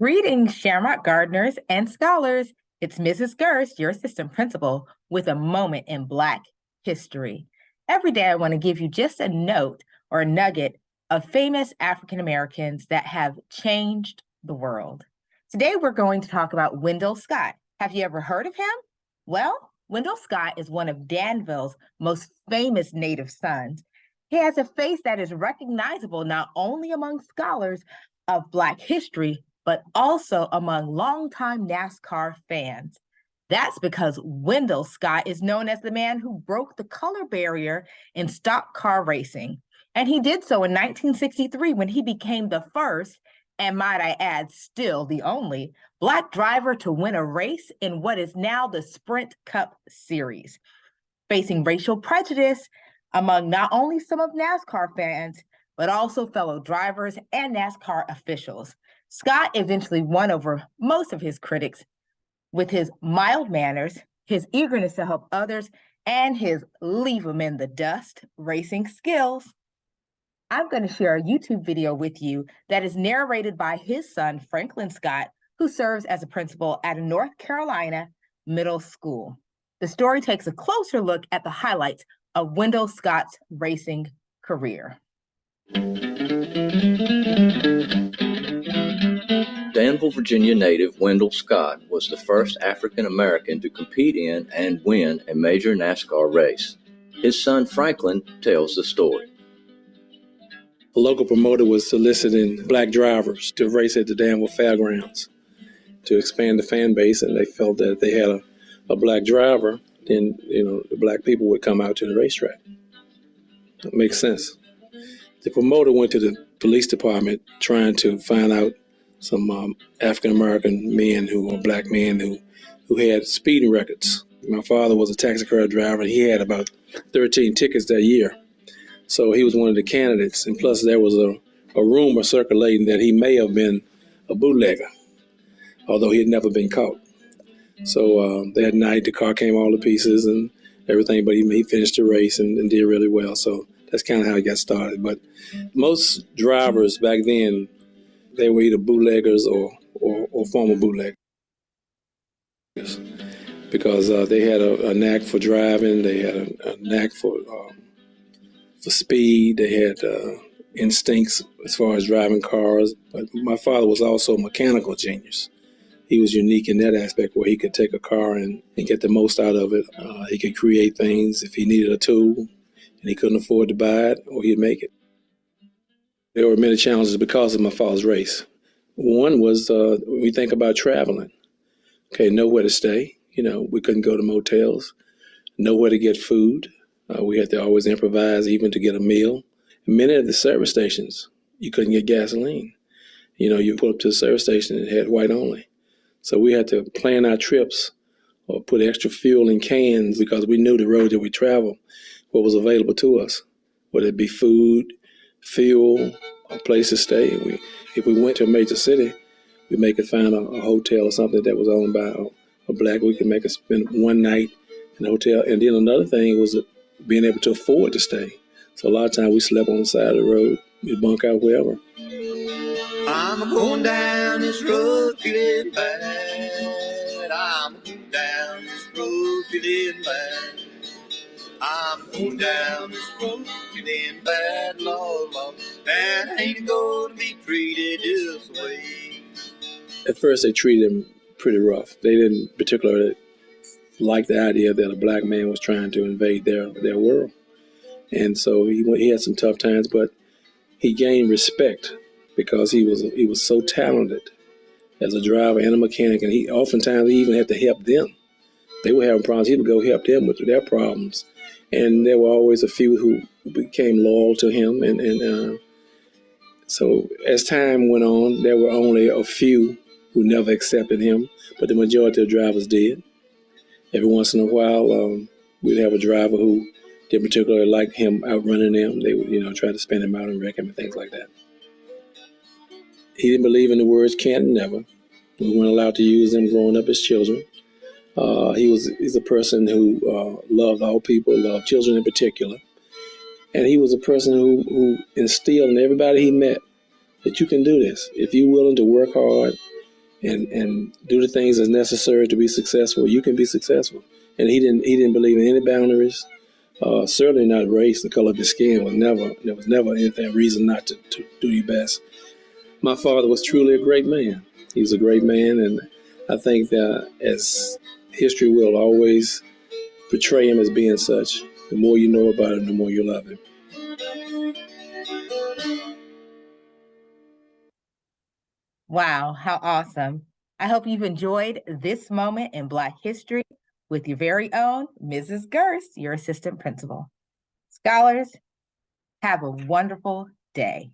Greetings, Shamrock gardeners and scholars. It's Mrs. Gerst, your assistant principal, with a moment in Black history. Every day, I want to give you just a note or a nugget of famous African Americans that have changed the world. Today, we're going to talk about Wendell Scott. Have you ever heard of him? Well, Wendell Scott is one of Danville's most famous native sons. He has a face that is recognizable not only among scholars of Black history, but also among longtime NASCAR fans. That's because Wendell Scott is known as the man who broke the color barrier in stock car racing. And he did so in 1963 when he became the first, and might I add, still the only, Black driver to win a race in what is now the Sprint Cup Series. Facing racial prejudice among not only some of NASCAR fans, but also fellow drivers and NASCAR officials. Scott eventually won over most of his critics with his mild manners, his eagerness to help others, and his leave them in the dust racing skills. I'm going to share a YouTube video with you that is narrated by his son, Franklin Scott, who serves as a principal at a North Carolina middle school. The story takes a closer look at the highlights of Wendell Scott's racing career. Danville, Virginia native Wendell Scott was the first African American to compete in and win a major NASCAR race. His son Franklin tells the story. A local promoter was soliciting Black drivers to race at the Danville Fairgrounds to expand the fan base, and they felt that if they had a Black driver, then the Black people would come out to the racetrack. That makes sense. The promoter went to the police department trying to find out some African-American men who were Black men who had speeding records. My father was a taxi car driver, and he had about 13 tickets that year. So he was one of the candidates. And plus there was a rumor circulating that he may have been a bootlegger, although he had never been caught. So that night the car came all to pieces and everything, but he finished the race and did really well. So that's kind of how he got started. But most drivers back then, they were either bootleggers or former bootleggers, because they had a knack for driving. They had a knack for speed. They had instincts as far as driving cars. But my father was also a mechanical genius. He was unique in that aspect where he could take a car and get the most out of it. He could create things if he needed a tool and he couldn't afford to buy it, or he'd make it. There were many challenges because of my father's race. One was when we think about traveling. Okay, nowhere to stay. We couldn't go to motels, nowhere to get food. We had to always improvise even to get a meal. Many of the service stations, you couldn't get gasoline. You pull up to the service station and it had white only. So we had to plan our trips or put extra fuel in cans because we knew the road that we traveled, what was available to us, whether it be food, fuel, a place to stay. If we went to a major city, we make it find a hotel or something that was owned by a Black. We could make it spend one night in a hotel. And then another thing was being able to afford to stay. So a lot of times we slept on the side of the road. We'd bunk out wherever. I'm going down this road feeling bad. I'm going down this road feeling bad. I'm going down this road feeling bad, Lord, Lord. And I ain't gonna be treated this way. At first they treated him pretty rough. They didn't particularly like the idea that a Black man was trying to invade their world. And so he had some tough times, but he gained respect because he was so talented as a driver and a mechanic, and he even had to help them. They were having problems. He would go help them with their problems. And there were always a few who became loyal to him. And so as time went on, there were only a few who never accepted him, but the majority of drivers did. Every once in a while, we'd have a driver who didn't particularly like him outrunning them. They would, try to spin him out and wreck him and things like that. He didn't believe in the words "can't" and "never." We weren't allowed to use them growing up as children. He's a person who loved all people, loved children in particular. And he was a person who instilled in everybody he met that you can do this. If you're willing to work hard, and do the things that's necessary to be successful, you can be successful. And he didn't believe in any boundaries. Certainly not race. The color of his skin was never anything reason not to do your best. My father was truly a great man. He was a great man, and I think that as history will always portray him as being such, the more you know about him, the more you love him. Wow, how awesome. I hope you've enjoyed this moment in Black history with your very own Mrs. Gerst, your assistant principal. Scholars, have a wonderful day.